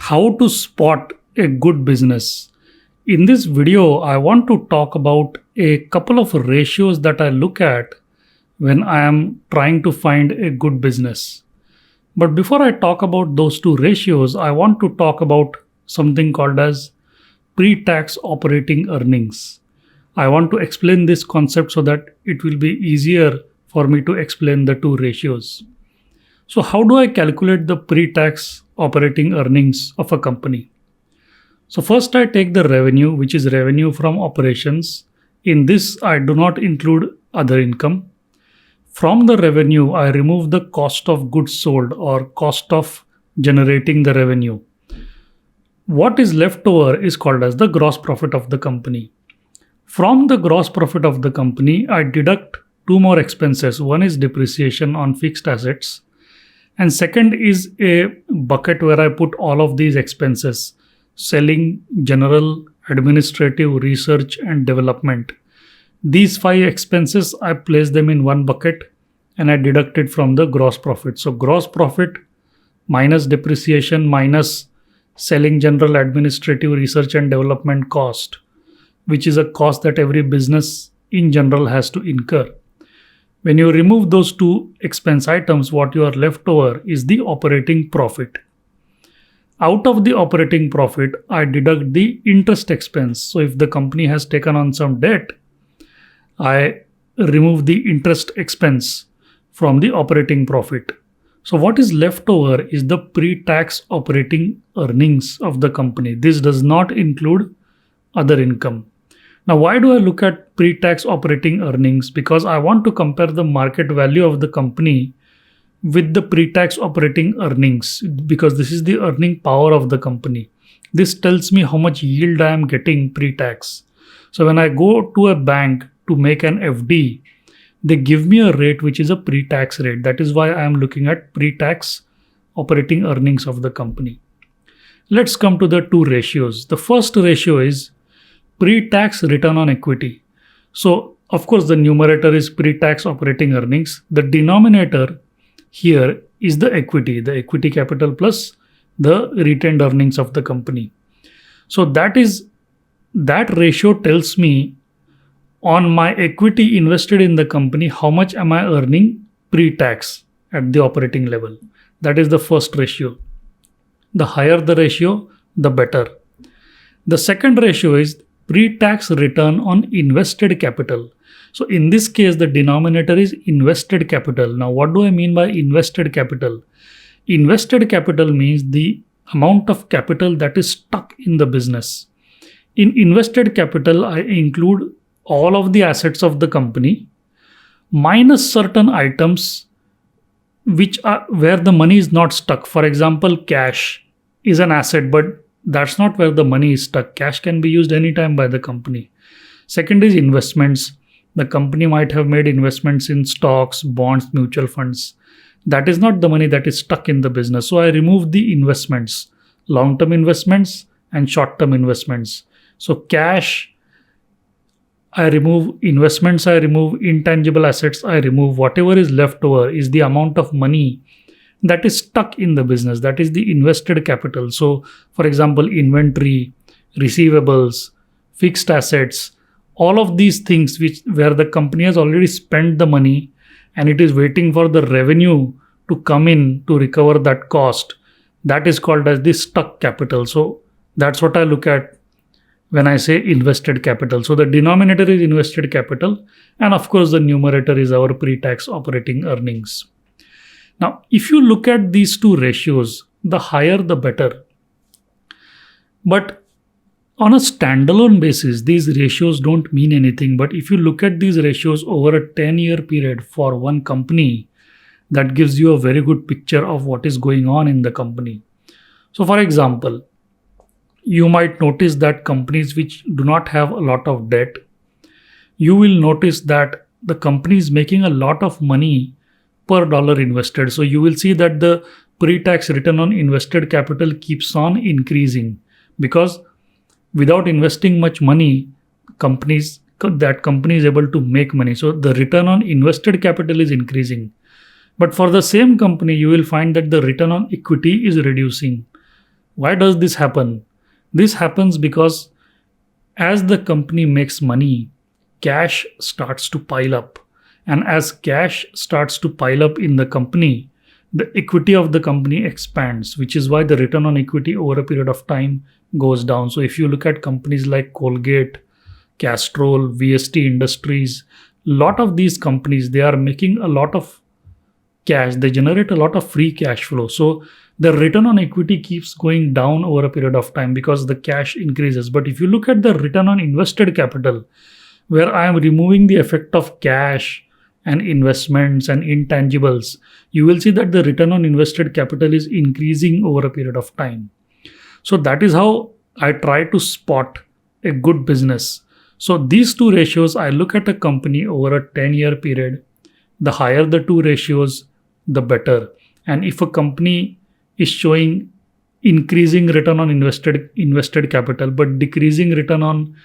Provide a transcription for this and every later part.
How to spot a good business. In this video, I want to talk about a couple of ratios that I look at when I am trying to find a good business. But before I talk about those two ratios, I want to talk about something called as pre-tax operating earnings. I want to explain this concept so that it will be easier for me to explain the two ratios. So how do I calculate the pre-tax operating earnings of a company? So first I take the revenue, which is revenue from operations. In this, I do not include other income. From the revenue, I remove the cost of goods sold or cost of generating the revenue. What is left over is called as the gross profit of the company. From the gross profit of the company, I deduct two more expenses. One is depreciation on fixed assets, and second is a bucket where I put all of these expenses: selling, general, administrative, research, and development. These five expenses, I place them in one bucket and I deduct it from the gross profit. So gross profit minus depreciation minus selling, general, administrative, research, and development cost, which is a cost that every business in general has to incur. When you remove those two expense items, what you are left over is the operating profit. Out of the operating profit, I deduct the interest expense. So if the company has taken on some debt, I remove the interest expense from the operating profit. So what is left over is the pre-tax operating earnings of the company. This does not include other income. Now, why do I look at pre-tax operating earnings? Because I want to compare the market value of the company with the pre-tax operating earnings, because this is the earning power of the company. This tells me how much yield I am getting pre-tax. So when I go to a bank to make an FD, they give me a rate which is a pre-tax rate. That is why I am looking at pre-tax operating earnings of the company. Let's come to the two ratios. The first ratio is pre-tax return on equity. So of course the numerator is pre-tax operating earnings. The denominator here is the equity capital plus the retained earnings of the company. So that ratio tells me on my equity invested in the company, how much am I earning pre-tax at the operating level. That is the first ratio. The higher the ratio, the better. The second ratio is pre-tax return on invested capital. So in this case, the denominator is invested capital. Now, what do I mean by invested capital? Invested capital means the amount of capital that is stuck in the business. In invested capital, I include all of the assets of the company minus certain items which are where the money is not stuck. For example, cash is an asset, but that's not where the money is stuck. Cash can be used anytime by the company. Second is investments. The company might have made investments in stocks, bonds, mutual funds. That is not the money that is stuck in the business. So I remove the investments, long-term investments and short-term investments. So cash, I remove investments, I remove intangible assets, I remove whatever is left over is the amount of money that is stuck in the business. That is the invested capital. So for example, inventory, receivables, fixed assets, all of these things where the company has already spent the money and it is waiting for the revenue to come in to recover that cost, that is called as the stuck capital. So that's what I look at when I say invested capital. So the denominator is invested capital, and of course the numerator is our pre-tax operating earnings. Now, if you look at these two ratios, the higher the better. But on a standalone basis, these ratios don't mean anything. But if you look at these ratios over a 10-year period for one company, that gives you a very good picture of what is going on in the company. So for example, you might notice that companies which do not have a lot of debt, you will notice that the company is making a lot of money per dollar invested. So you will see that the pre-tax return on invested capital keeps on increasing, because without investing much money, that company is able to make money. So the return on invested capital is increasing. But for the same company, you will find that the return on equity is reducing. Why does this happen? This happens because as the company makes money, cash starts to pile up. And as cash starts to pile up in the company, the equity of the company expands, which is why the return on equity over a period of time goes down. So if you look at companies like Colgate, Castrol, VST Industries, lot of these companies, they are making a lot of cash. They generate a lot of free cash flow. So the return on equity keeps going down over a period of time because the cash increases. But if you look at the return on invested capital, where I am removing the effect of cash and investments and intangibles, you will see that the return on invested capital is increasing over a period of time. So that is how I try to spot a good business. So these two ratios, I look at a company over a 10-year period. The higher the two ratios, the better. And if a company is showing increasing return on invested capital but decreasing return on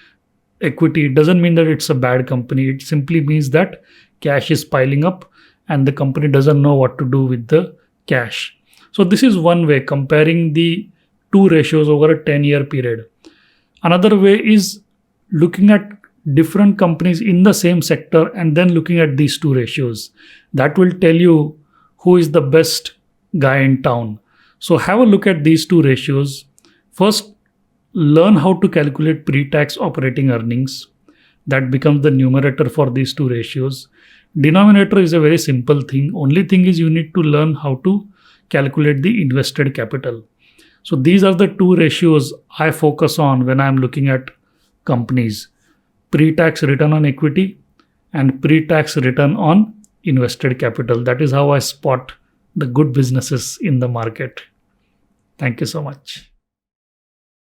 equity, it doesn't mean that it's a bad company. It simply means that cash is piling up and the company doesn't know what to do with the cash. So this is one way, comparing the two ratios over a 10-year period. Another way is looking at different companies in the same sector and then looking at these two ratios. That will tell you who is the best guy in town. So have a look at these two ratios. First, learn how to calculate pre-tax operating earnings. That becomes the numerator for these two ratios. Denominator is a very simple thing. Only thing is you need to learn how to calculate the invested capital. So these are the two ratios I focus on when I'm looking at companies: pre-tax return on equity and pre-tax return on invested capital. That is how I spot the good businesses in the market. Thank you so much.